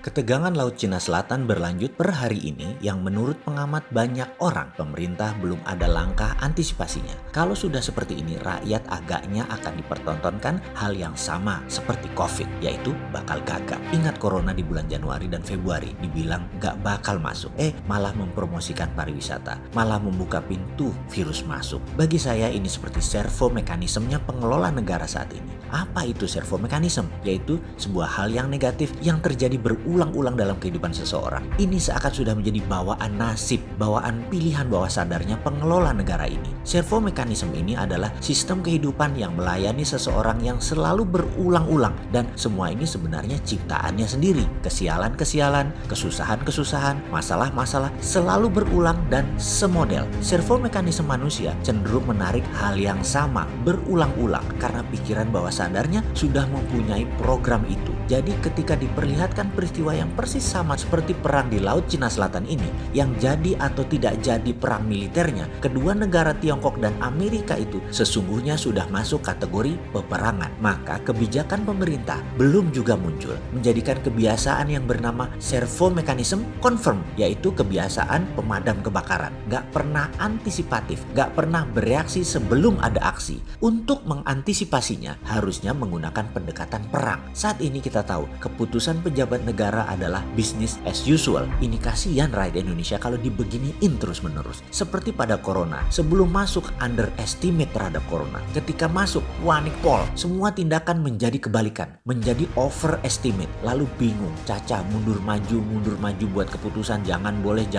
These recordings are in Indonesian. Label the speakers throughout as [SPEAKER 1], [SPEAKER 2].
[SPEAKER 1] Ketegangan Laut Cina Selatan berlanjut per hari ini yang menurut pengamat banyak orang pemerintah belum ada langkah antisipasinya. Kalau sudah seperti ini, rakyat agaknya akan dipertontonkan hal yang sama seperti COVID, yaitu bakal gagal. Ingat corona di bulan Januari dan Februari, dibilang gak bakal masuk. Malah mempromosikan pariwisata, malah membuka pintu virus masuk. Bagi saya ini seperti servo mekanismenya pengelola negara saat ini. Apa itu servo mekanisme? Yaitu sebuah hal yang negatif yang terjadi berulang-ulang dalam kehidupan seseorang. Ini seakan sudah menjadi bawaan nasib, bawaan pilihan bawah sadarnya pengelola negara ini. Servo mekanisme ini adalah sistem kehidupan yang melayani seseorang yang selalu berulang-ulang, dan semua ini sebenarnya ciptaannya sendiri. Kesialan-kesialan, kesusahan-kesusahan, masalah-masalah selalu berulang dan semodel. Servo mekanisme manusia cenderung menarik hal yang sama berulang-ulang karena pikiran bawah sadarnya sudah mempunyai program itu. Jadi ketika diperlihatkan peristiwa yang persis sama seperti perang di Laut Cina Selatan ini, yang jadi atau tidak jadi perang militernya, kedua negara Tiongkok dan Amerika itu sesungguhnya sudah masuk kategori peperangan. Maka kebijakan pemerintah belum juga muncul, menjadikan kebiasaan yang bernama servo mekanisme confirm, yaitu kebiasaan pemadam kebakaran. Gak pernah antisipatif, gak pernah bereaksi sebelum ada aksi. Untuk mengantisipasinya harusnya menggunakan pendekatan perang. Saat ini kita tahu keputusan pejabat negara adalah business as usual. Ini kasihan rakyat Indonesia kalau dibeginiin terus-menerus. Seperti pada corona, sebelum masuk underestimate terhadap corona. Ketika masuk panik pol, semua tindakan menjadi kebalikan, menjadi overestimate. Lalu bingung, caca mundur maju buat keputusan jangan boleh.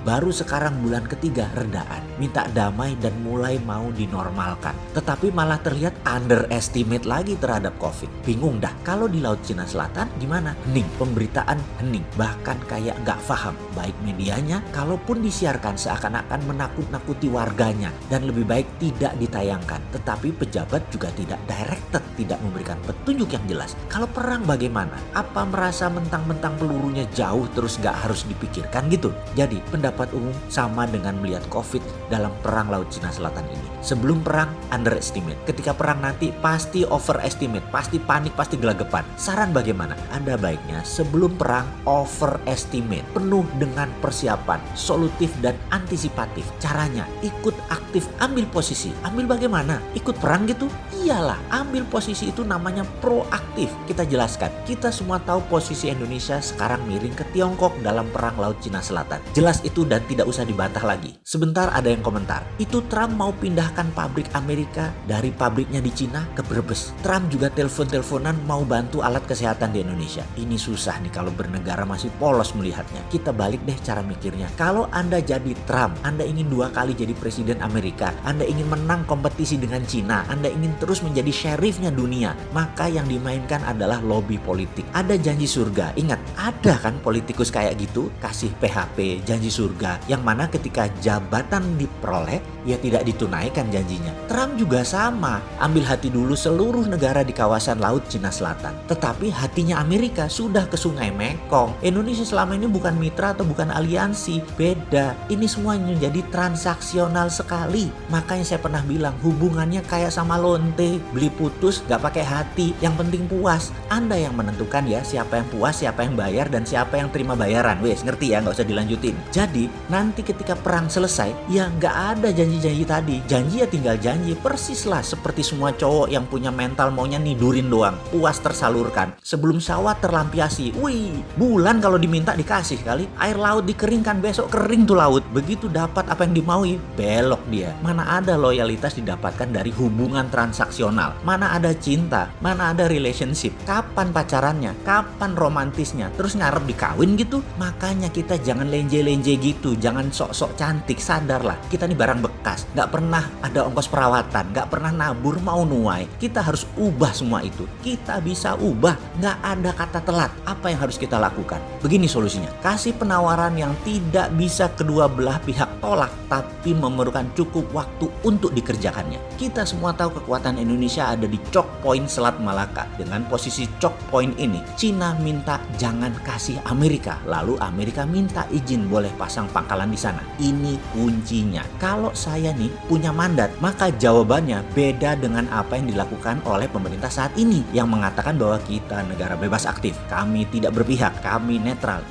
[SPEAKER 1] Baru sekarang bulan ketiga redaan, minta damai dan mulai mau dinormalkan. Tetapi malah terlihat underestimate lagi terhadap COVID. Bingung dah, kalau di Laut Cina Selatan gimana? Hening, pemberitaan hening, bahkan kayak gak paham. Baik medianya, kalaupun disiarkan seakan-akan menakut-nakuti warganya dan lebih baik tidak ditayangkan. Tetapi pejabat juga tidak directed, tidak memberikan petunjuk yang jelas. Kalau perang bagaimana? Apa merasa mentang-mentang pelurunya jauh terus gak harus dipikirkan gitu? Jadi pendapat umum sama dengan melihat COVID dalam perang Laut Cina Selatan ini. Sebelum perang underestimate, ketika perang nanti pasti overestimate, pasti panik, pasti gelagapan. Saran bagaimana? Ada baiknya sebelum perang overestimate, penuh dengan persiapan, solutif dan antisipatif. Caranya ikut aktif, ambil posisi. Ambil bagaimana? Ikut perang gitu? Iyalah, ambil posisi itu namanya proaktif. Kita jelaskan, kita semua tahu posisi Indonesia sekarang miring ke Tiongkok dalam perang Laut Cina Selatan. Jelas itu dan tidak usah dibantah lagi. Sebentar ada yang komentar, itu Trump mau pindahkan pabrik Amerika dari pabriknya di Cina ke Brebes. Trump juga telepon-teleponan mau bantu alat kesehatan di Indonesia. Ini susah nih kalau bernegara masih polos melihatnya. Kita balik deh cara mikirnya. Kalau Anda jadi Trump, Anda ingin 2 kali jadi presiden Amerika, Anda ingin menang kompetisi dengan Cina, Anda ingin terus menjadi sheriffnya dunia, maka yang dimainkan adalah lobby politik. Ada janji surga. Ingat, ada kan politikus kayak gitu, kasih PHP, janji surga, yang mana ketika jabatan diperoleh, ya tidak ditunaikan janjinya. Trump juga sama, ambil hati dulu seluruh negara di kawasan Laut Cina Selatan. Tetapi hatinya Amerika sudah ke Sungai Mekong. Indonesia selama ini bukan mitra atau bukan aliansi, beda. Ini semua menjadi transaksional sekali. Makanya saya pernah bilang hubungannya kayak sama lonte, beli putus gak pakai hati, yang penting puas. Anda yang menentukan ya siapa yang puas, siapa yang bayar, dan siapa yang terima bayaran. Wes, ngerti ya, gak usah dilanjutin. Jadi nanti ketika perang selesai, ya gak ada janji-janji tadi. Janji ya tinggal janji, persis lah seperti semua cowok yang punya mental maunya nidurin doang, puas tersalurkan. Sebelum sawah terlampiasi, wih, bulan kalau diminta dikasih kali. Air laut dikeringkan, besok kering tuh laut. Begitu dapat apa yang dimaui, belok dia. Mana ada loyalitas didapatkan dari hubungan transaksional? Mana ada cinta? Mana ada relationship? Kapan pacarannya? Kapan romantisnya? Terus ngarep dikawin gitu? Makanya kita jangan lenje-lenje gitu, jangan sok-sok cantik, sadarlah. Kita nih barang bekas, gak pernah ada ongkos perawatan, gak pernah nabur mau nuai. Kita harus ubah semua itu. Kita bisa ubah, gak ada kata telat. Apa yang harus kita lakukan? Begini solusinya, kasih penawaran yang tidak bisa kedua belah pihak tolak, tapi memerlukan cukup waktu untuk dikerjakannya. Kita semua tahu kekuatan Indonesia ada di choke point Selat Malaka. Dengan posisi choke point ini, Cina minta jangan kasih Amerika, lalu Amerika minta izin boleh pasang pangkalan di sana. Ini kuncinya. Kalau saya nih punya mandat, maka jawabannya beda dengan apa yang dilakukan dilakukan oleh pemerintah saat ini yang mengatakan bahwa kita negara bebas aktif, kami tidak berpihak, kami netral.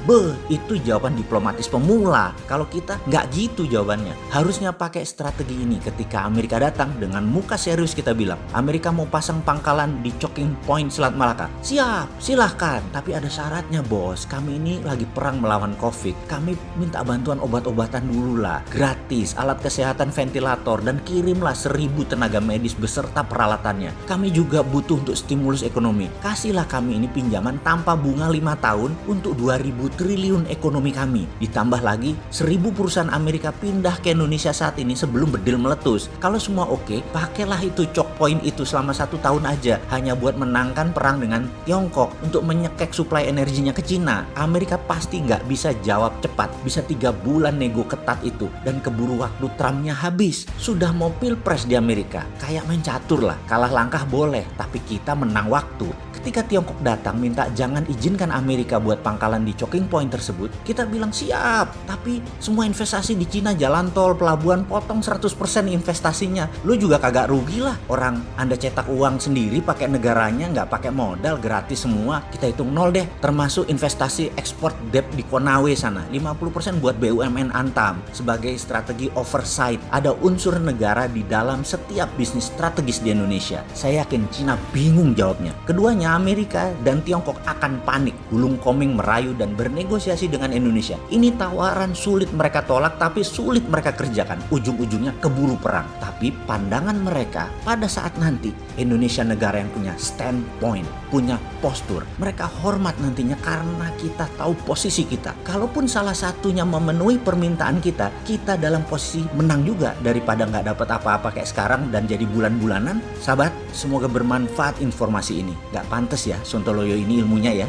[SPEAKER 1] Itu jawaban diplomatis pemula. Kalau kita nggak gitu jawabannya. Harusnya pakai strategi ini ketika Amerika datang dengan muka serius kita bilang, Amerika mau pasang pangkalan di Choking Point Selat Malaka. Siap, silahkan. Tapi ada syaratnya bos, kami ini lagi perang melawan COVID. Kami minta bantuan obat-obatan dulu lah, gratis, alat kesehatan, ventilator, dan kirimlah 1.000 tenaga medis beserta peralatannya. Kami juga butuh untuk stimulus ekonomi. Kasihlah kami ini pinjaman tanpa bunga 5 tahun untuk 2.000 triliun ekonomi kami. Ditambah lagi 1.000 perusahaan Amerika pindah ke Indonesia saat ini sebelum bedil meletus. Kalau semua oke, pakailah itu choke point itu selama 1 tahun aja, hanya buat menangkan perang dengan Tiongkok untuk menyekek suplai energinya ke Cina. Amerika pasti nggak bisa jawab cepat, bisa 3 bulan nego ketat itu, dan keburu waktu Trumpnya habis. Sudah mau pilpres di Amerika, kayak main catur lah, kalah langkah boleh, tapi kita menang waktu. Ketika Tiongkok datang minta jangan izinkan Amerika buat pangkalan di Choking Point tersebut, kita bilang siap, tapi semua investasi di Cina, jalan tol, pelabuhan, potong 100% investasinya. Lu juga kagak rugi lah, orang Anda cetak uang sendiri pakai negaranya, nggak pakai modal, gratis semua. Kita hitung nol deh, termasuk investasi ekspor debt di Konawe sana, 50% buat BUMN Antam. Sebagai strategi oversight, ada unsur negara di dalam setiap bisnis strategis di Indonesia. Saya yakin Cina bingung jawabnya. Keduanya, Amerika dan Tiongkok, akan panik, gulung koming merayu dan bernegosiasi dengan Indonesia. Ini tawaran sulit mereka tolak tapi sulit mereka kerjakan. Ujung-ujungnya keburu perang. Tapi pandangan mereka pada saat nanti Indonesia negara yang punya standpoint, punya postur. Mereka hormat nantinya karena kita tahu posisi kita. Kalaupun salah satunya memenuhi permintaan kita, kita dalam posisi menang juga daripada nggak dapat apa-apa kayak sekarang dan jadi bulan-bulanan. Sahabat, semoga bermanfaat informasi ini. Nggak pantas ya Sontoloyo ini ilmunya ya.